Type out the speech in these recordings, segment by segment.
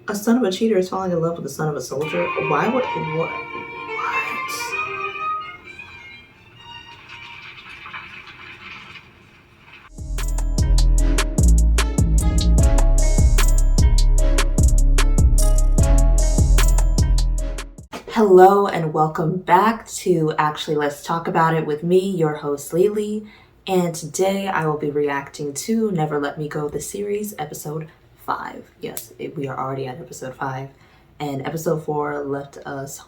A son of a cheater is falling in love with the son of a soldier? Why would what? Hello and welcome back to Actually Let's Talk About It with me, your host Lily, and today I will be reacting to Never Let Me Go, the series, episode 5. Yes, we are already at episode 5, and episode 4 left us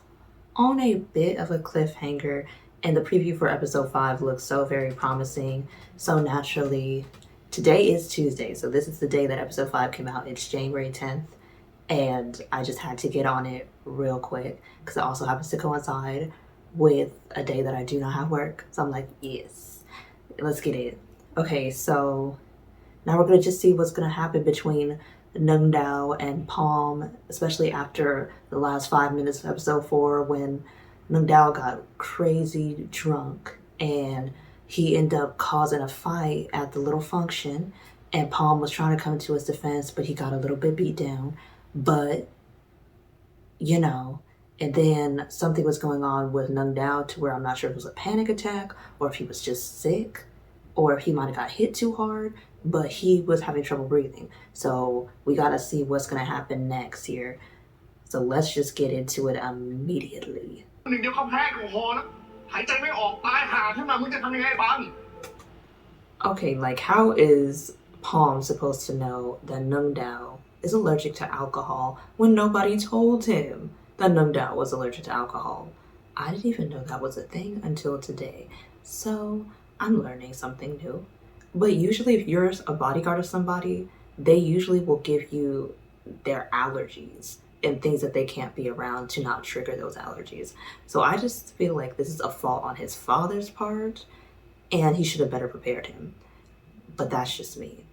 on a bit of a cliffhanger, and the preview for episode 5 looks so very promising. So naturally, today is Tuesday, so this is the day that episode 5 came out. It's January 10th. And I just had to get on it real quick because it also happens to coincide with a day that I do not have work. So I'm like, yes, let's get it. Okay, so now we're going to just see what's going to happen between Nung Dao and Palm, especially after the last 5 minutes of episode 4 when Nung Dao got crazy drunk and he ended up causing a fight at the little function, and Palm was trying to come to his defense, but he got a little bit beat down. But, and then something was going on with Nung Dao to where I'm not sure if it was a panic attack or if he was just sick or if he might have got hit too hard, but he was having trouble breathing. So we got to see what's going to happen next here. So let's just get into it immediately. Okay, like how is Palm supposed to know that Nung Dao is allergic to alcohol when nobody told him that Nung Dao was allergic to alcohol? I didn't even know that was a thing until today. So I'm learning something new. But usually if you're a bodyguard of somebody, they usually will give you their allergies and things that they can't be around to not trigger those allergies. So I just feel like this is a fault on his father's part and he should have better prepared him. But that's just me.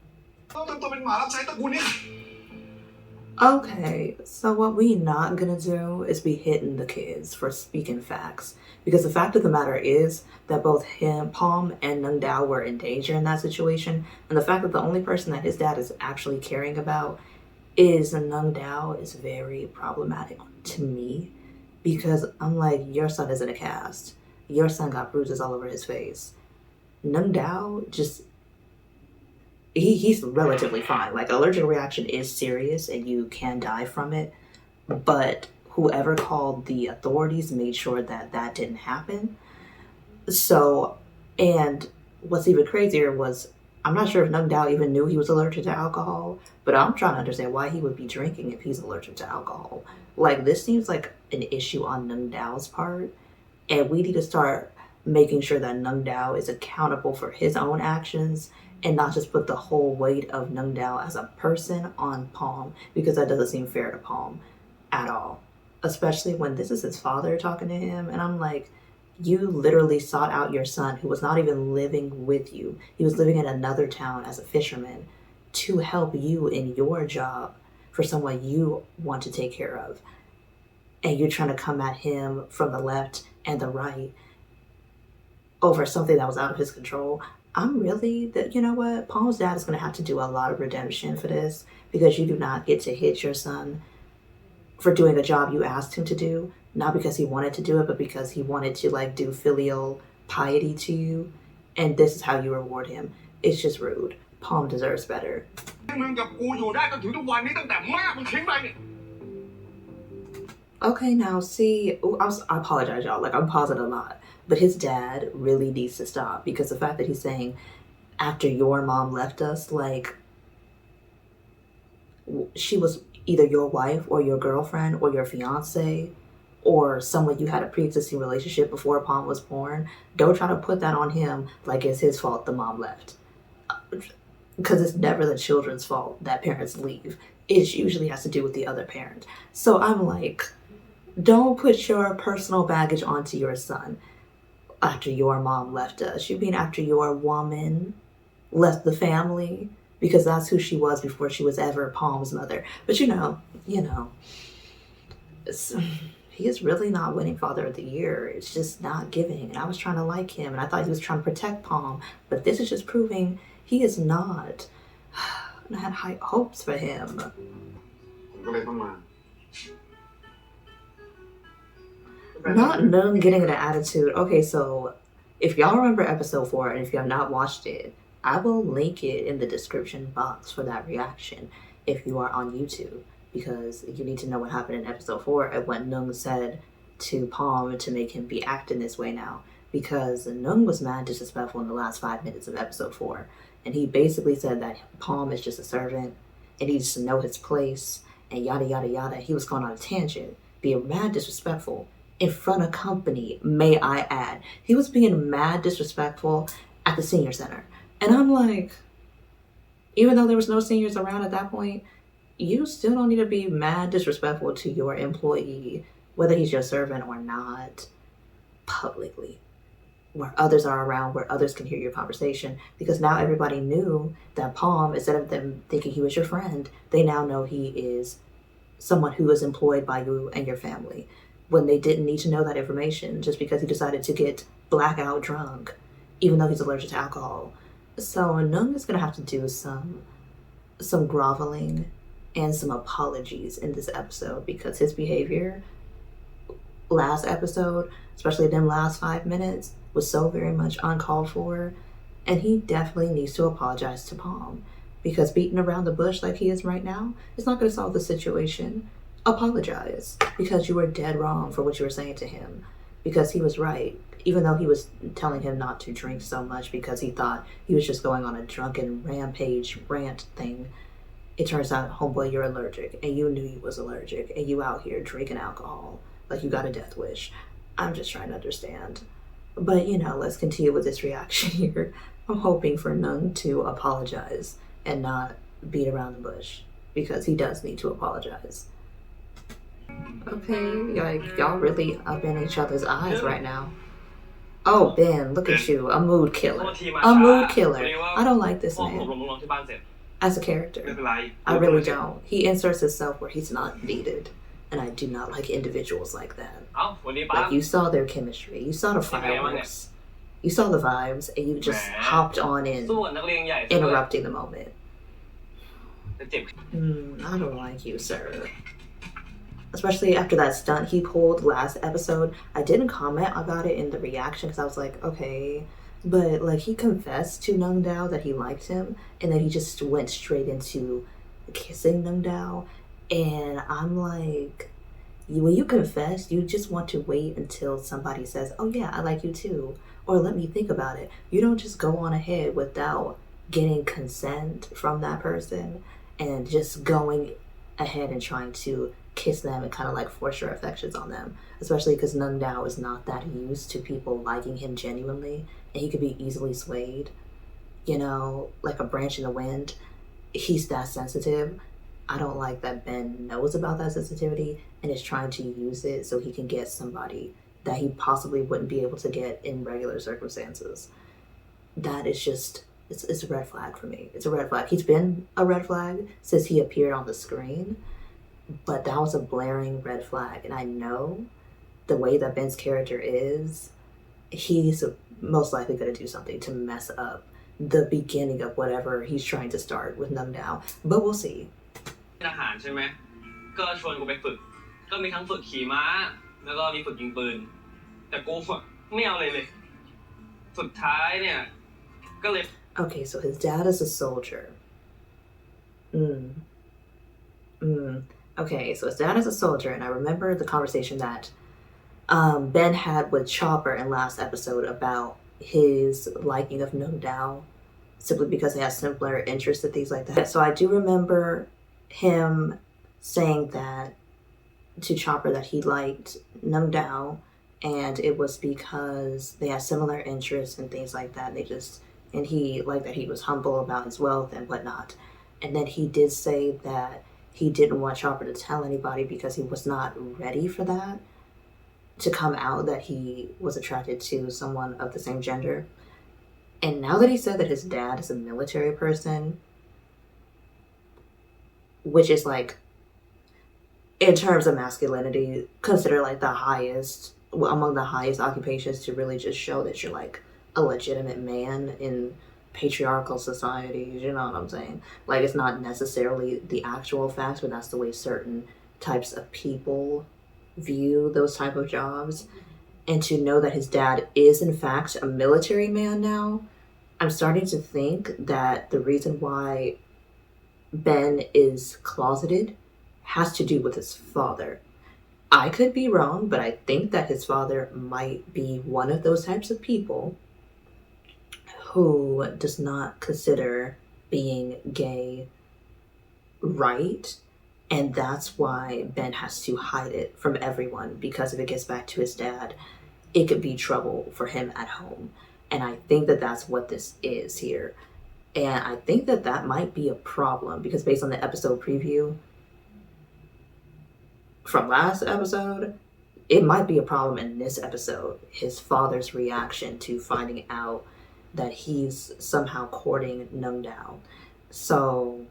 Okay, so what we not gonna do is be hitting the kids for speaking facts. Because the fact of the matter is that both Palm and Nung Dao were in danger in that situation. And the fact that the only person that his dad is actually caring about is Nung Dao is very problematic to me. Because I'm like, your son is in a cast. Your son got bruises all over his face. Nung Dao just... He's relatively fine. Like, allergic reaction is serious and you can die from it, but whoever called the authorities made sure that that didn't happen. So, and what's even crazier was, I'm not sure if Nung Dao even knew he was allergic to alcohol, but I'm trying to understand why he would be drinking if he's allergic to alcohol. Like, this seems like an issue on Nung Dao's part, and we need to start making sure that Nung Dao is accountable for his own actions and not just put the whole weight of Nung Dao as a person on Palm, because that doesn't seem fair to Palm at all. Especially when this is his father talking to him, and I'm like, you literally sought out your son who was not even living with you. He was living in another town as a fisherman to help you in your job for someone you want to take care of. And you're trying to come at him from the left and the right over something that was out of his control. I'm really, you know what? Palm's dad is going to have to do a lot of redemption for this, because you do not get to hit your son for doing a job you asked him to do, not because he wanted to do it, but because he wanted to do filial piety to you, and this is how you reward him. It's just rude. Palm deserves better. Okay, now see, I apologize, y'all. I'm pausing a lot. But his dad really needs to stop, because the fact that he's saying, after your mom left us, she was either your wife or your girlfriend or your fiance or someone you had a pre-existing relationship before Palm was born. Don't try to put that on him like it's his fault the mom left. Because it's never the children's fault that parents leave. It usually has to do with the other parent. So I'm like, don't put your personal baggage onto your son. After your mom left us. You mean after your woman left the family? Because that's who she was before she was ever Palm's mother. But he is really not winning Father of the Year. It's just not giving. And I was trying to like him, and I thought he was trying to protect Palm. But this is just proving he is not. I had high hopes for him. ก็เลยต้องมา Not Nung getting an attitude. Okay, so if y'all remember episode 4 and if you have not watched it, I will link it in the description box for that reaction if you are on YouTube, because you need to know what happened in episode 4 and what Nung said to Palm to make him be acting this way now. Because Nung was mad disrespectful in the last 5 minutes of episode 4, and he basically said that Palm is just a servant and he needs to know his place and yada yada yada. He was going on a tangent, being mad disrespectful in front of company, may I add. He was being mad disrespectful at the senior center. And I'm like, even though there was no seniors around at that point, you still don't need to be mad disrespectful to your employee, whether he's your servant or not, publicly, where others are around, where others can hear your conversation. Because now everybody knew that Palm, instead of them thinking he was your friend, they now know he is someone who is employed by you and your family, when they didn't need to know that information just because he decided to get blackout drunk, even though he's allergic to alcohol. So Nung is going to have to do some groveling and some apologies in this episode, because his behavior last episode, especially them last 5 minutes, was so very much uncalled for, and he definitely needs to apologize to Palm, because beating around the bush like he is right now is not going to solve the situation. Apologize, because you were dead wrong for what you were saying to him, because he was right, even though he was telling him not to drink so much because he thought he was just going on a drunken rampage rant thing. It turns out, homeboy, you're allergic, and you knew you was allergic, and you out here drinking alcohol like you got a death wish. I'm just trying to understand. But, let's continue with this reaction here. I'm hoping for Nung to apologize and not beat around the bush, because he does need to apologize. Okay, y'all really up in each other's eyes right now. Oh, Ben, look at you, a mood killer. A mood killer. I don't like this man as a character. I really don't. He inserts himself where he's not needed, and I do not like individuals like that. Like, you saw their chemistry, you saw the fireworks, you saw the vibes, and you just hopped on in, interrupting the moment. I don't like you, sir. Especially after that stunt he pulled last episode. I didn't comment about it in the reaction because I was like, okay. But, like, he confessed to Nung Dao that he liked him, and then he just went straight into kissing Nung Dao. And I'm like, when you confess, you just want to wait until somebody says, oh yeah, I like you too, or let me think about it. You don't just go on ahead without getting consent from that person and just going ahead and trying to kiss them and kind of like force your affections on them, especially because Nung Dao is not that used to people liking him genuinely, and he could be easily swayed, like a branch in the wind. He's that sensitive. I don't like that Ben knows about that sensitivity and is trying to use it so he can get somebody that he possibly wouldn't be able to get in regular circumstances. That is just, it's a red flag for me. It's a red flag. He's been a red flag since he appeared on the screen, but that was a blaring red flag. And I know the way that Ben's character is, he's most likely going to do something to mess up the beginning of whatever he's trying to start with Nung Dao. But we'll see. ทหารใช่ไหมก็ชวนกูไปฝึกก็มีทั้งฝึกขี่ม้าแล้วก็มีฝึกยิงปืนแต่กูไม่เอาเลยสุดท้ายเนี่ยก็เลย Okay, so his dad is a soldier. Okay, so his dad is a soldier, and I remember the conversation that Ben had with Chopper in last episode about his liking of Nung Dao, simply because they have similar interests and things like that. So I do remember him saying that to Chopper, that he liked Nung Dao, and it was because they had similar interests and things like that. And he liked that he was humble about his wealth and whatnot. And then he did say that he didn't want Chopper to tell anybody because he was not ready for that, to come out that he was attracted to someone of the same gender. And now that he said that his dad is a military person, which is like, in terms of masculinity, considered like the highest, among the highest occupations, to really just show that you're like a legitimate man in patriarchal societies, you know what I'm saying? Like, it's not necessarily the actual facts, but that's the way certain types of people view those type of jobs. And to know that his dad is in fact a military man now, I'm starting to think that the reason why Ben is closeted has to do with his father. I could be wrong, but I think that his father might be one of those types of people who does not consider being gay right. And that's why Ben has to hide it from everyone, because if it gets back to his dad, it could be trouble for him at home. And I think that that's what this is here. And I think that that might be a problem, because based on the episode preview from last episode, it might be a problem in this episode. His father's reaction to finding out that he's somehow courting Nungdao. So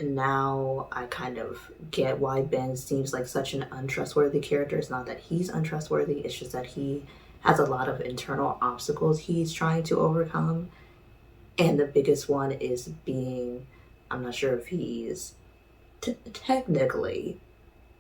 now I kind of get why Ben seems like such an untrustworthy character. It's not that he's untrustworthy, it's just that he has a lot of internal obstacles he's trying to overcome. And the biggest one is being, I'm not sure if he's technically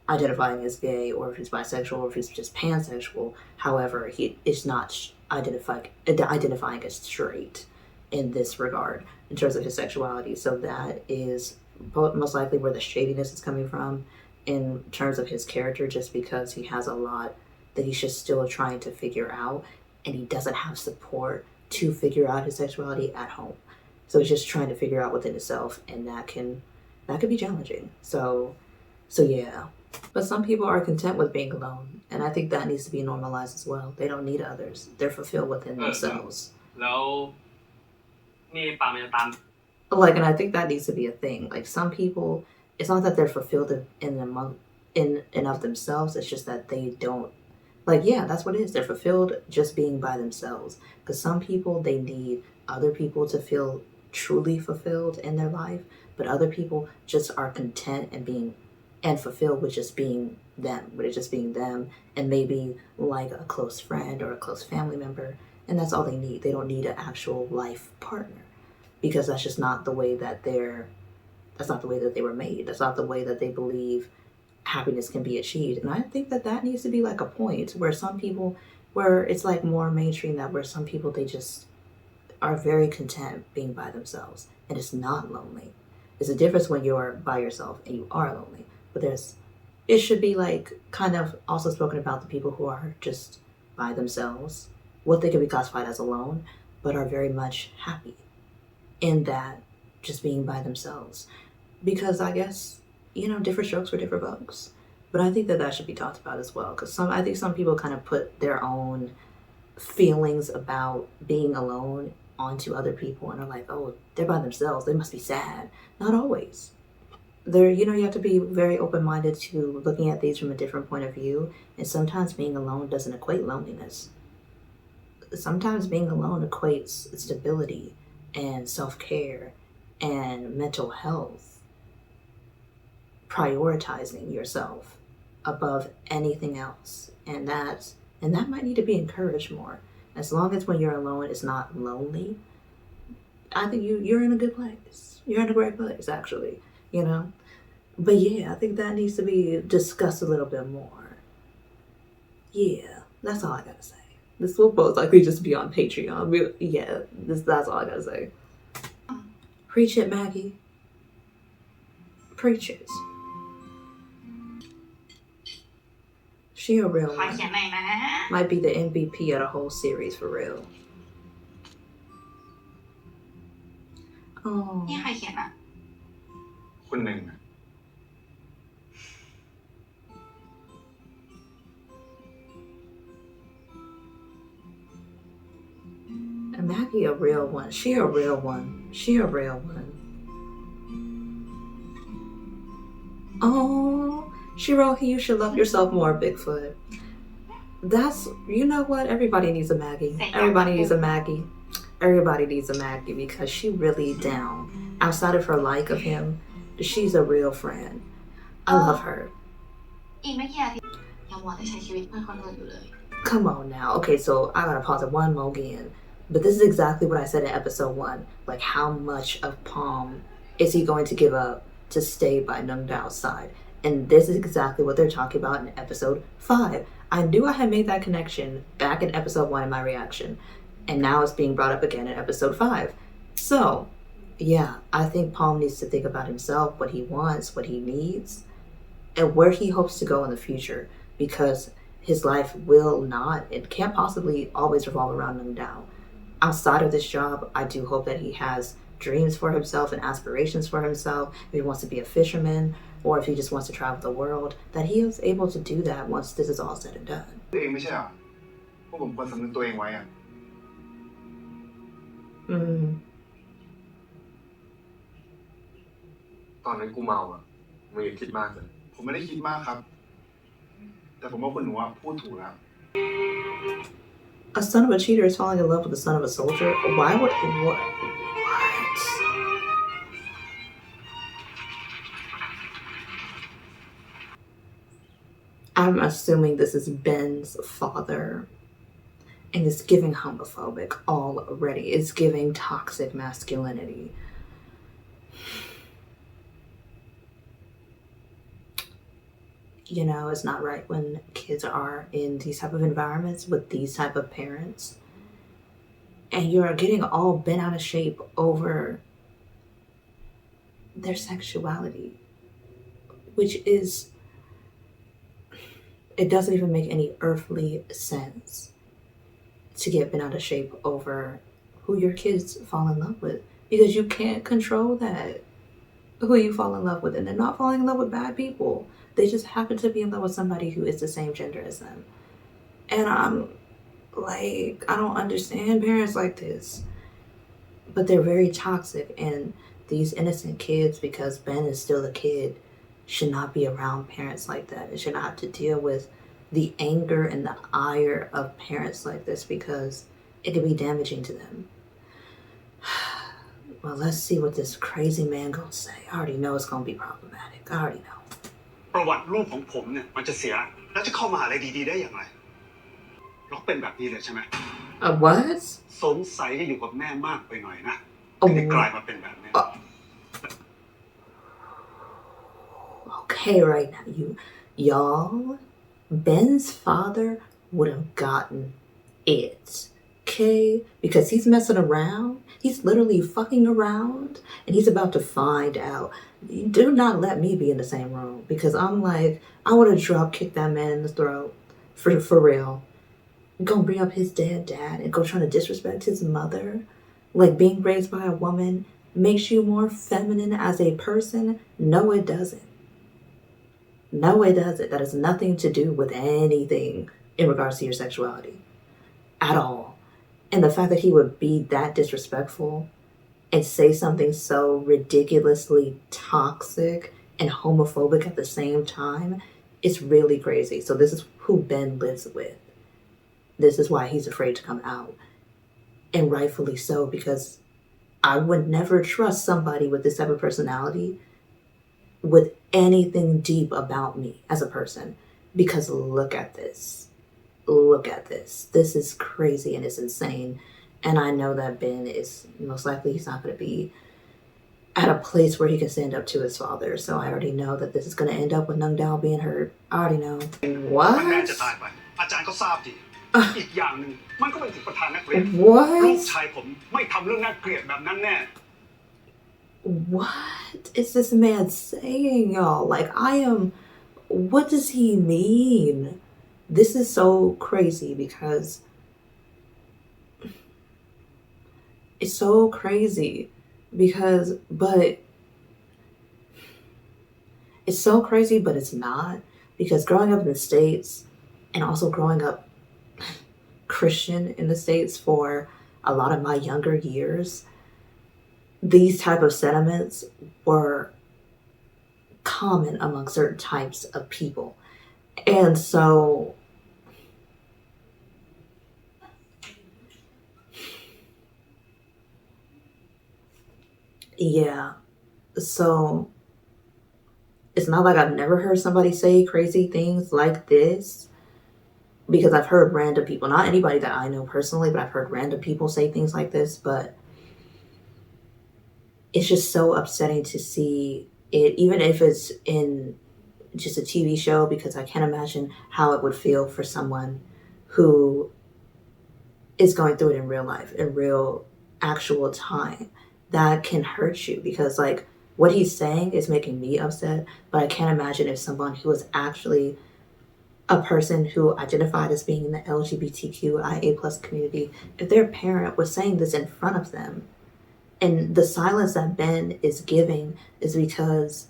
identifying as gay, or if he's bisexual, or if he's just pansexual. However, he is not identifying as straight in this regard in terms of his sexuality. So that is most likely where the shadiness is coming from in terms of his character, just because he has a lot that he's just still trying to figure out, and he doesn't have support to figure out his sexuality at home. So he's just trying to figure out within himself, and that can be challenging. So yeah. But some people are content with being alone, and I think that needs to be normalized as well. They don't need others. They're fulfilled within themselves. Like, and I think that needs to be a thing. Like, some people, it's not that they're fulfilled in and of themselves. It's just that they don't, like, yeah, that's what it is. They're fulfilled just being by themselves. Because some people, they need other people to feel truly fulfilled in their life, but other people just are content and fulfilled with just being them, and maybe like a close friend or a close family member, and that's all they need. They don't need an actual life partner, because that's just not the way that they were made. That's not the way that they believe happiness can be achieved. And I think that needs to be like a point where it's like more mainstream, that where some people, they just are very content being by themselves, and it's not lonely. There's a difference when you're by yourself and you are lonely. But it should be like kind of also spoken about the people who are just by themselves, what they could be classified as alone, but are very much happy in that, just being by themselves. Because I guess, different strokes for different folks. But I think that should be talked about as well, because I think some people kind of put their own feelings about being alone onto other people, and are like, oh, they're by themselves, they must be sad. Not always. You have to be very open-minded to looking at these from a different point of view. And sometimes being alone doesn't equate loneliness. Sometimes being alone equates stability and self-care and mental health. Prioritizing yourself above anything else. And that might need to be encouraged more. As long as when you're alone, it's not lonely, I think you're in a good place. You're in a great place, actually. But yeah, I think that needs to be discussed a little bit more. Yeah, that's all I gotta say. This will most likely just be on Patreon. Yeah, that's all I gotta say. Preach it, Maggie. Preach it. She a real one. Might be the MVP of the whole series, for real. Oh. นี่ใครเขียนอ่ะ คุณหนึ่ง And Maggie a real one. She a real one. Oh, she wrote, you should love yourself more, Bigfoot. That's, you know what? Everybody needs a Maggie. Everybody needs a Maggie. Everybody needs a Maggie, because she really down. Outside of her like of him, she's a real friend. I love her. อีกไม่กี่อาทิตย์ยังมัวแต่ใช้ชีวิตเพื่อคนอื่นอยู่เลย Come on now. Okay, so I gotta pause it one more again. But this is exactly what I said in episode 1. Like, how much of Palm is he going to give up to stay by Nung Dao's side? And this is exactly what they're talking about in episode 5. I knew I had made that connection back in episode 1 in my reaction, and now it's being brought up again in episode 5. So, yeah, I think Palm needs to think about himself, what he wants, what he needs, and where he hopes to go in the future, because his life will not, it can't possibly always revolve around Nung Dao. Outside of this job, I do hope that he has dreams for himself and aspirations for himself. If he wants to be a fisherman, or if he just wants to travel the world, that he is able to do that once this is all said and done. ตัวเองไม่ใช่เหรอพวกผมควรสำนึกตัวเองไว้อะ Mm. ตอนนั้นกูเมาอ่ะมึงอย่าคิดมากเลย ผมไม่ได้คิดมากครับ แต่ผมว่าคุณหนูอะพูดถูกแล้ว A son of a cheater is falling in love with the son of a soldier? Why would... What? I'm assuming this is Ben's father. And it's giving homophobic already. It's giving toxic masculinity. You know, it's not right when kids are in these type of environments with these type of parents. And you're getting all bent out of shape over their sexuality. Which is... It doesn't even make any earthly sense to get bent out of shape over who your kids fall in love with, because you can't control that, who you fall in love with. And they're not falling in love with bad people. They just happen to be in love with somebody who is the same gender as them. And I'm like, I don't understand parents like this. But they're very toxic, and these innocent kids, because Ben is still a kid, should not be around parents like that. It should not have to deal with the anger and the ire of parents like this, because it can be damaging to them. Well, let's see what this crazy man gonna say. I already know it's gonna be problematic. I already know. ประวัติลูกของผมเนี่ยมันจะเสียแล้วจะเข้ามหาลัยดีๆได้อย่างไรเราเป็นแบบนี้เลยใช่ไหม What? สงสัยจะอยู่กับแม่มากไปหน่อยนะ Oh. ถึงได้กลายมาเป็นแบบนี้ Okay, right now, y'all, Ben's father would have gotten it, okay? Because he's messing around. He's literally fucking around, and he's about to find out. Do not let me be in the same room, because I'm like, I would have drop kicked that man in the throat, for real. Gonna bring up his dad and go trying to disrespect his mother. Like, being raised by a woman makes you more feminine as a person? No, it doesn't. No, it doesn't. That has nothing to do with anything in regards to your sexuality. At all. And the fact that he would be that disrespectful and say something so ridiculously toxic and homophobic at the same time is really crazy. So this is who Ben lives with. This is why he's afraid to come out. And rightfully so, because I would never trust somebody with this type of personality with anything deep about me as a person. Because look at this. Look at this. This is crazy and it's insane. And I know that Ben is most likely, he's not going to be at a place where he can stand up to his father. So I already know that this is going to end up with Nung Dao being hurt. I already know. มันแน่จะ What? ตายไปอาจารย์ก็ทราบดีอีกอย่างหนึ่งมันก็เป็นถึงประธานนักเรียน What? ลูกชายผมไม่ทำเรื่องน่าเกลียดแบบนั้นแน่ What is this man saying, y'all? Like, what does he mean? This is so crazy because it's so crazy because, but it's so crazy, but it's not, because growing up in the States and also growing up Christian in the States for a lot of my younger years, these type of sentiments were common among certain types of people. And so yeah, so it's not like I've never heard somebody say crazy things like this, because I've heard random people, not anybody that I know personally, but I've heard random people say things like this, but it's just so upsetting to see it, even if it's in just a TV show, because I can't imagine how it would feel for someone who is going through it in real life, in real actual time. That can hurt you, because like what he's saying is making me upset, but I can't imagine if someone who is actually a person who identified as being in the LGBTQIA plus community, if their parent was saying this in front of them, and the silence that Ben is giving is because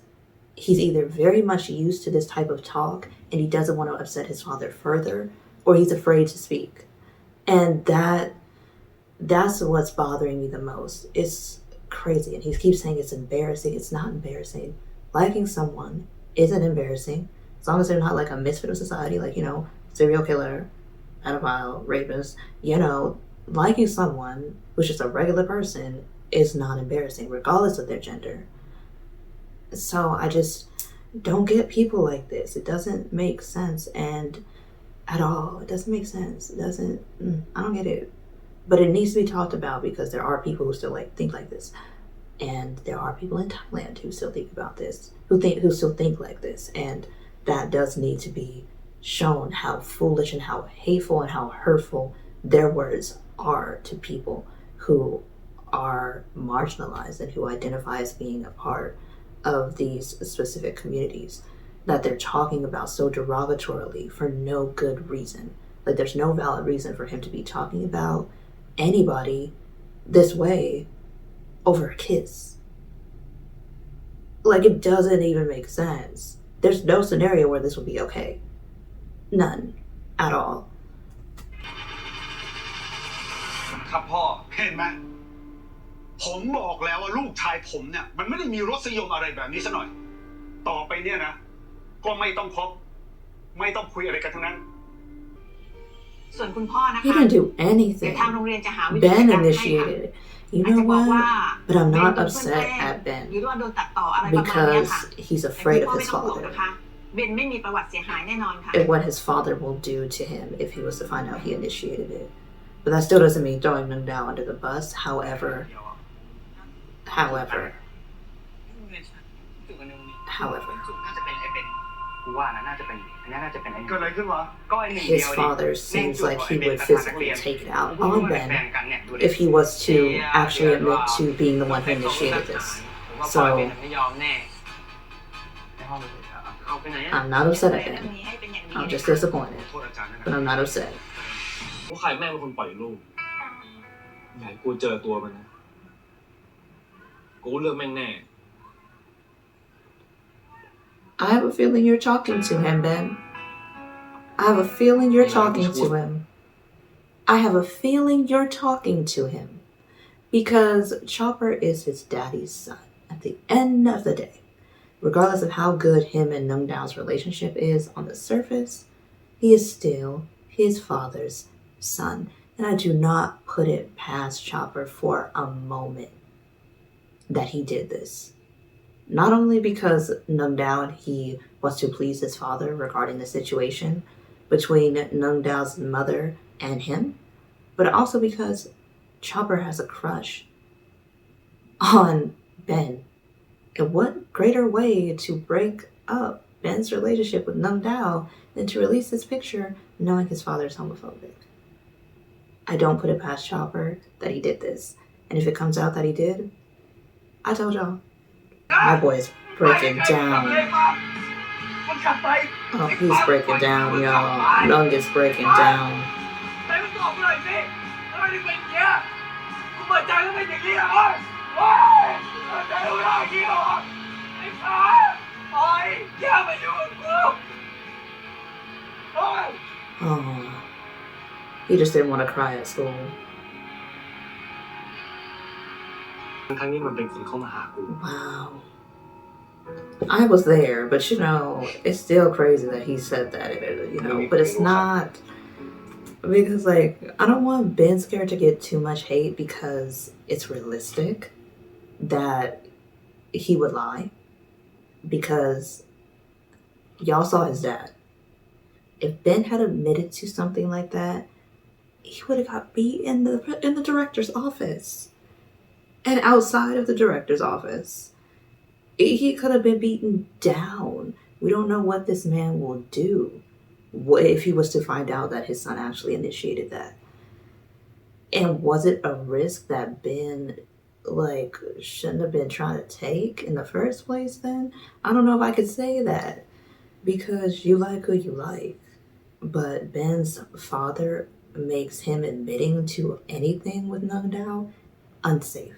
he's either very much used to this type of talk and he doesn't want to upset his father further, or he's afraid to speak. And that's what's bothering me the most. It's crazy. And he keeps saying it's embarrassing. It's not embarrassing. Liking someone isn't embarrassing. As long as they're not like a misfit of society, like, serial killer, pedophile, rapist, liking someone who's just a regular person is not embarrassing, regardless of their gender. So I just don't get people like this. It doesn't make sense, and at all. It doesn't make sense. It doesn't, I don't get it. But it needs to be talked about, because there are people who still think like this. And there are people in Thailand who still think about this, who still think like this. And that does need to be shown, how foolish and how hateful and how hurtful their words are to people who are marginalized and who identify as being a part of these specific communities, that they're talking about so derogatorily for no good reason. Like, there's no valid reason for him to be talking about anybody this way over a kiss. Like, it doesn't even make sense. There's no scenario where this would be okay. None. At all. ครับพ่อ เห็นไหมผมบอกแล้วว่าลูกชายผมเนี่ยมันไม่ได้มีรสนิยมอะไรแบบนี้ซะหน่อยต่อไปเนี่ยนะก็ไม่ต้องคบไม่ต้องคุยอะไรกันทั้งนั้น ส่วนคุณพ่อนะคะ He didn't do เดี๋ยว anything. ทางโรงเรียนจะหาวิธี Ben การให้ค่ะ initiated it. You อาจ know จะบอกว่า what? But I'm เบน not โดนเพื่อน upset แกล้ง at หรือ Ben ว่าโดนตัดต่ออะไรประมาณเนี้ย because ค่ะ he's แต่ afraid คุณ of พ่อไม่ his ต้องห่วง father นะคะเบนไม่มีประวัติเสียหายแน่นอนค่ะ and what his father will do to him if he was to find out he initiated it. But that still doesn't mean throwing them down under the bus. However, น่าจะเป็นไอ้เป็นกูว่านะน่าจะเป็นอันนี้น่าจะเป็นไอ้ เกิดอะไรขึ้นวะ ก็ไอ้หนึ่ง his เดียวดิ father แม่ง seems จุด like ไอ้ he เป็น would ประธานนัก physically เรียน take it out กูรู้ on ว่าแบ่ Ben งกันเนี่ยดูดิ if he was to actually admit to being the one who เป็นตัว initiated หลัก this. ฐานผมว่าปล่อยเป็นไม่ยอมแน่ในห้องเลยครับเอาไปไหนอะ I'm not upset at เรื่อง Ben. นี้ให้เป็นอย่างดี I'm นะ just คะ disappointed, โทษอาจารย์นะ but I'm not upset. ว่าใครแม่งเป็นคนปล่อยลูกอย่าให้กูเจอตัวมันนะกูเลือกแม่งแน่ I have a feeling you're talking to him, Ben. I have a feeling you're talking to him. I have a feeling you're talking to him. Because Chopper is his daddy's son at the end of the day. Regardless of how good him and Nung Dao's relationship is on the surface, he is still his father's son. And I do not put it past Chopper for a moment that he did this. Not only because Nung Dao and he wants to please his father regarding the situation between Nung Dao's mother and him, but also because Chopper has a crush on Ben. And what greater way to break up Ben's relationship with Nung Dao than to release this picture knowing his father is homophobic? I don't put it past Chopper that he did this. And if it comes out that he did, I told y'all. My boy is breaking down. Oh, he's breaking down, y'all. Nung is breaking down. Oh, he just didn't want to cry at school. ทั้งนี้มันเป็นคนเข้ามาหากู Wow. I was there, but it's still crazy that he said that, but it's not, because I don't want Ben Scare to get too much hate because it's realistic that he would lie, because y'all saw his dad. If Ben had admitted to something like that, he would have got beat in the director's office. And outside of the director's office, he could have been beaten down. We don't know what this man will do if he was to find out that his son actually initiated that. And was it a risk that Ben shouldn't have been trying to take in the first place then? I don't know if I could say that, because you like who you like. But Ben's father makes him admitting to anything with Nung Dao unsafe.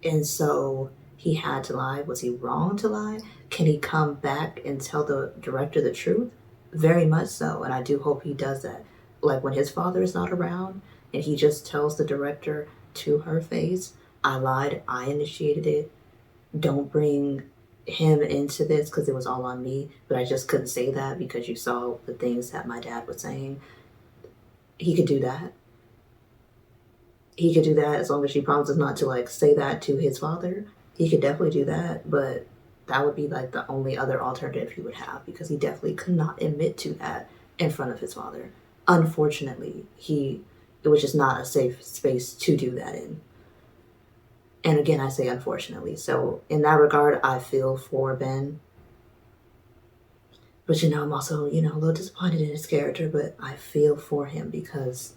And so he had to lie. Was he wrong to lie? Can he come back and tell the director the truth? Very much so, and I do hope he does that. Like when his father is not around and he just tells the director to her face, I lied, I initiated it. Don't bring him into this because it was all on me, but I just couldn't say that because you saw the things that my dad was saying. He could do that. He could do that as long as she promises not to say that to his father. He could definitely do that, but that would be the only other alternative he would have, because he definitely could not admit to that in front of his father. Unfortunately, it was just not a safe space to do that in. And again, I say unfortunately. So in that regard, I feel for Ben. But I'm also, a little disappointed in his character, but I feel for him because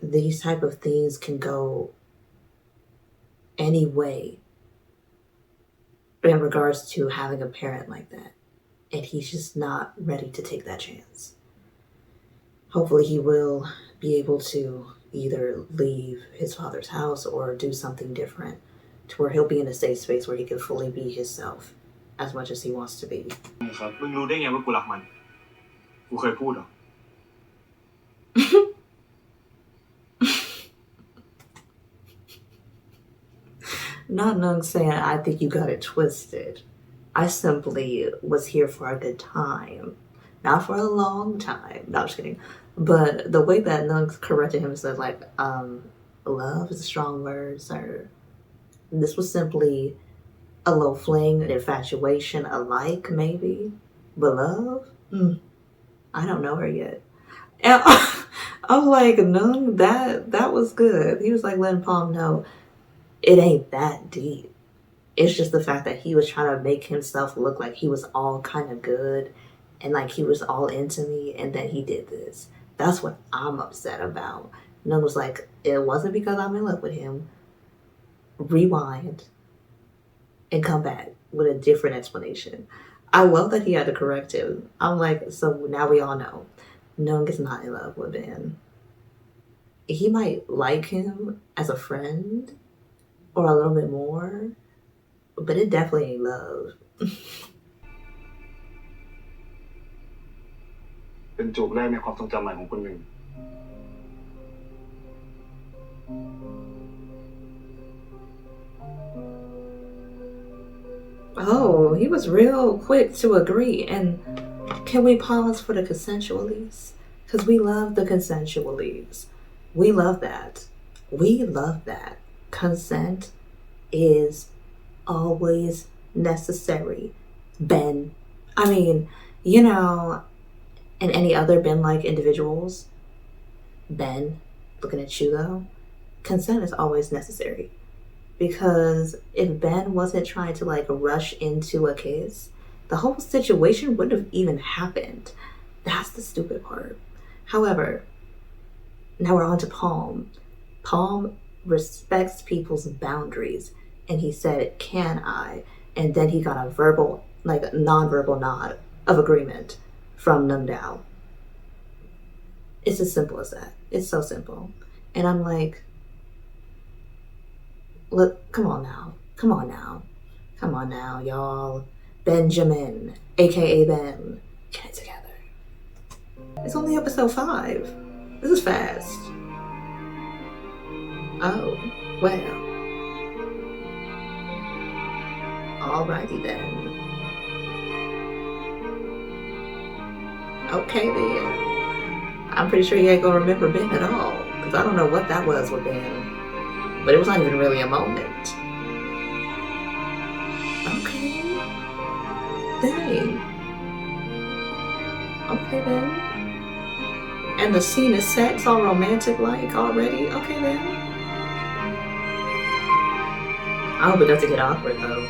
these type of things can go any way in regards to having a parent like that. And he's just not ready to take that chance. Hopefully he will be able to either leave his father's house or do something different to where he'll be in a safe space where he can fully be himself as much as he wants to be. ครับมึงรู้ได้ไงว่ากูรักมันกูเคยพูดหรอ Not Nung saying, I think you got it twisted. I simply was here for a good time. Not for a long time. No, I'm just kidding. But the way that Nung corrected him said, love is a strong word, sir. This was simply a little fling, an infatuation, a like, maybe. But love? I don't know her yet. And I'm like, Nung, that was good. He was letting Palm know, it ain't that deep. It's just the fact that he was trying to make himself look like he was all kind of good and he was all into me, and then he did this. That's what I'm upset about. Nung was like, it wasn't because I'm in love with him. Rewind and come back with a different explanation. I love that he had to correct him. I'm like, so now we all know Nung is not in love with Ben. He might like him as a friend or a little bit more, but it definitely ain't love. เป็นจูบแรกในความทรงจำใหม่ของคนหนึ่ง Oh, he was real quick to agree. And can we pause for the consensualies? Because we love the consensualies. We love that. We love that. Consent is always necessary. Ben. I mean, and any other Ben-like individuals, Ben, looking at you though, consent is always necessary. Because if Ben wasn't trying to rush into a kiss, the whole situation wouldn't have even happened. That's the stupid part. However, now we're on to Palm. Palm respects people's boundaries, and he said, can I? And then he got a verbal, a non-verbal nod of agreement from Nung Dao. It's as simple as that. It's so simple. And I'm like, look, come on now, y'all. Benjamin, aka Ben, get it together. It's only episode 5. This is fast. Oh, well. Alrighty then. Okay then. I'm pretty sure you ain't gonna remember Ben at all, because I don't know what that was with Ben. But it was not even really a moment. Okay. Dang. Okay then. And the scene is set, it's all romantic like already. Okay then. I hope it doesn't get awkward though.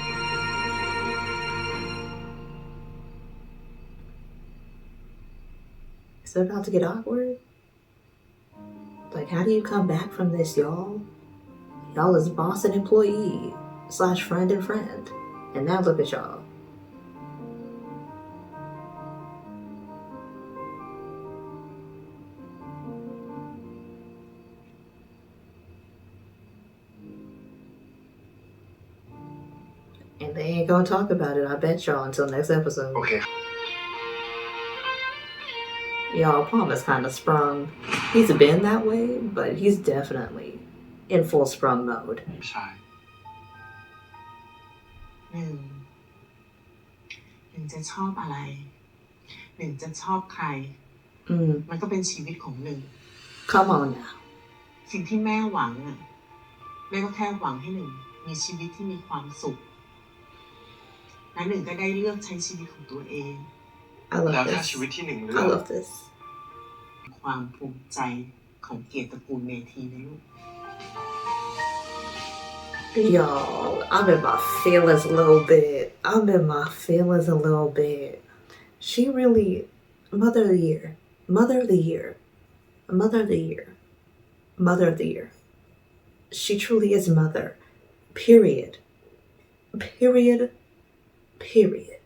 Is it about to get awkward? Like, how do you come back from this, y'all? Y'all is boss and employee / friend and friend. And now look at y'all. And they ain't gonna talk about it, I bet y'all, until next episode. โอเค Y'all, Palm is kind of sprung. He's been that way, but he's definitely in full sprung mode. ใช่ หนึ่งจะชอบอะไรหนึ่งจะชอบใคร มันก็เป็นชีวิตของหนึ่ง Come on now. สิ่งที่แม่หวังอ่ะแม่ก็แค่หวังให้หนึ่งมีชีวิตที่มีความสุขและหนึ่งก็ได้เลือกใช้ชีวิตของตัวเอง I love แล้วถ้า this. ชีวิตที่หนึ่งเลื I อก love this. ความภูมิใจของเกียรติตระกูลเมธีนะลูก Y'all, I'm in my feelings a little bit. I'm in my feelings a little bit. She really, Mother of the Year. Mother of the Year. Mother of the Year. Mother of the Year. She truly is mother. Period. Period. Period.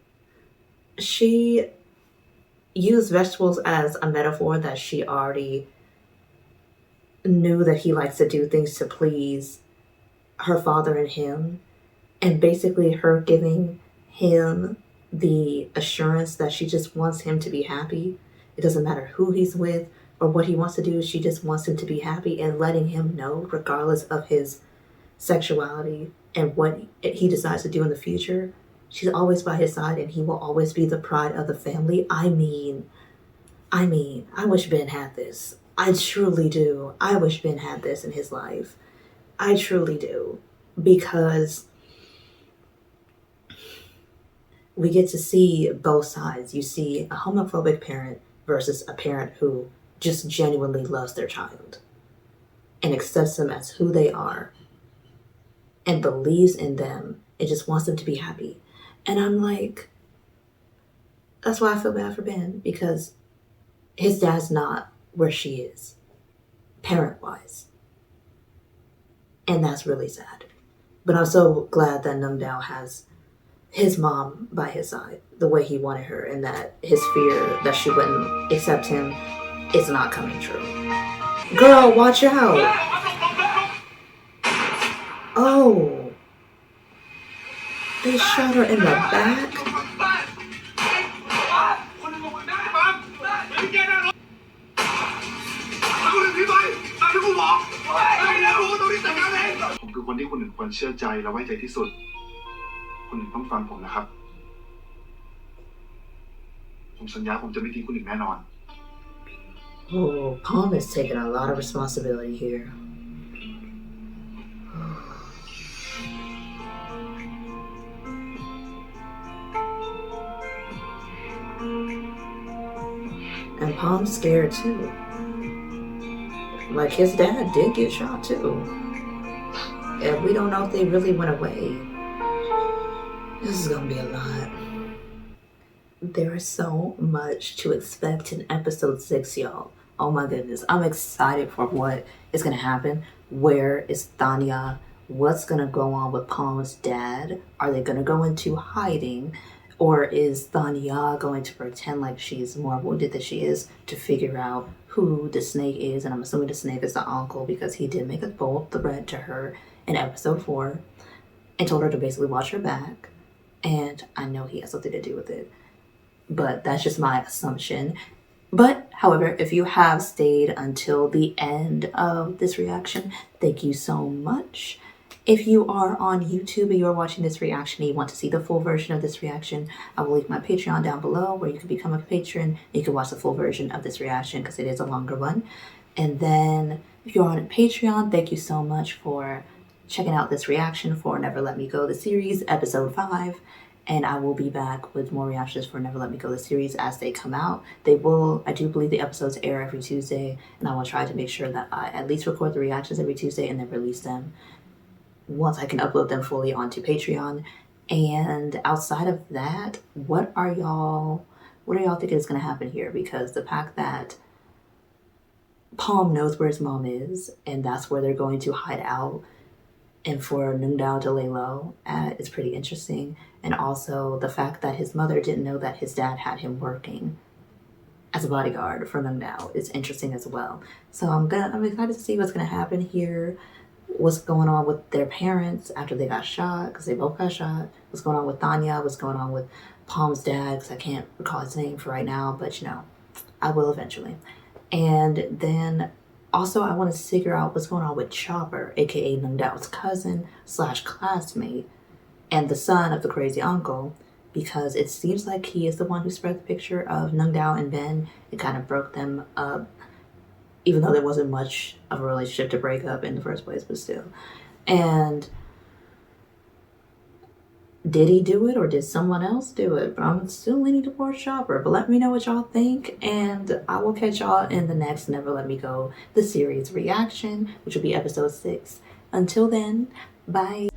She used vegetables as a metaphor that she already knew that he likes to do things to please her father and him, and basically her giving him the assurance that she just wants him to be happy. It doesn't matter who he's with or what he wants to do, she just wants him to be happy, and letting him know, regardless of his sexuality and what he decides to do in the future, she's always by his side and he will always be the pride of the family. I mean, I wish Ben had this. I truly do. I wish Ben had this in his life. I truly do, because we get to see both sides. You see a homophobic parent versus a parent who just genuinely loves their child and accepts them as who they are and believes in them and just wants them to be happy. And I'm like, that's why I feel bad for Ben, because his dad's not where she is, parent-wise. And that's really sad. But I'm so glad that Nung Dao has his mom by his side, the way he wanted her, and that his fear that she wouldn't accept him is not coming true. Girl, watch out! Oh. They shot her in the back?ผมคือคนที่คุณหนึ่งควรเชื่อใจและไว้ใจที่สุด คุณหนึ่งต้องฟังผมนะครับ ผมสัญญาผมจะไม่ทิ้งคุณหนึ่งแน่นอน Oh, Palm is taking a lot of responsibility here. And Palm's scared too. Like, his dad did get shot too. And we don't know if they really went away. This is gonna be a lot. There is so much to expect in episode 6, y'all. Oh my goodness. I'm excited for what is gonna happen. Where is Thanya? What's gonna go on with Palm's dad? Are they gonna go into hiding? Or is Thanya going to pretend like she's more wounded than she is to figure out who the snake is? And I'm assuming the snake is the uncle, because he did make a bold threat to her in episode 4 and told her to basically watch her back. And I know he has something to do with it, but that's just my assumption. But however, if you have stayed until the end of this reaction, thank you so much. If you are on YouTube and you're watching this reaction and you want to see the full version of this reaction, I will leave my Patreon down below where you can become a patron. You can watch the full version of this reaction because it is a longer one. And then if you're on Patreon, thank you so much for checking out this reaction for Never Let Me Go, the series, episode 5. and I will be back with more reactions for Never Let Me Go, the series, as they come out. I do believe the episodes air every Tuesday, and I will try to make sure that I at least record the reactions every Tuesday and then release them once I can upload them fully onto Patreon. And outside of that, what are y'all thinking is going to happen here? Because the fact that Palm knows where his mom is, and that's where they're going to hide out, and for Nung Dao to lay low is pretty interesting. And also the fact that his mother didn't know that his dad had him working as a bodyguard for Nung Dao is interesting as well. So I'm excited to see what's gonna happen here. What's going on with their parents after they got shot, because they both got shot. What's going on with Tanya? What's going on with Palm's dad? Because I can't recall his name for right now, but you know, I will eventually. And then also, I want to figure out what's going on with Chopper, aka Nung Dao's cousin / classmate, and the son of the crazy uncle, because it seems like he is the one who spread the picture of Nung Dao and Ben. It kind of broke them up, even though there wasn't much of a relationship to break up in the first place, but still. And did he do it or did someone else do it? But I'm still leaning towards Chopper. But let me know what y'all think, and I will catch y'all in the next Never Let Me Go, the series reaction, which will be episode 6. Until then, bye.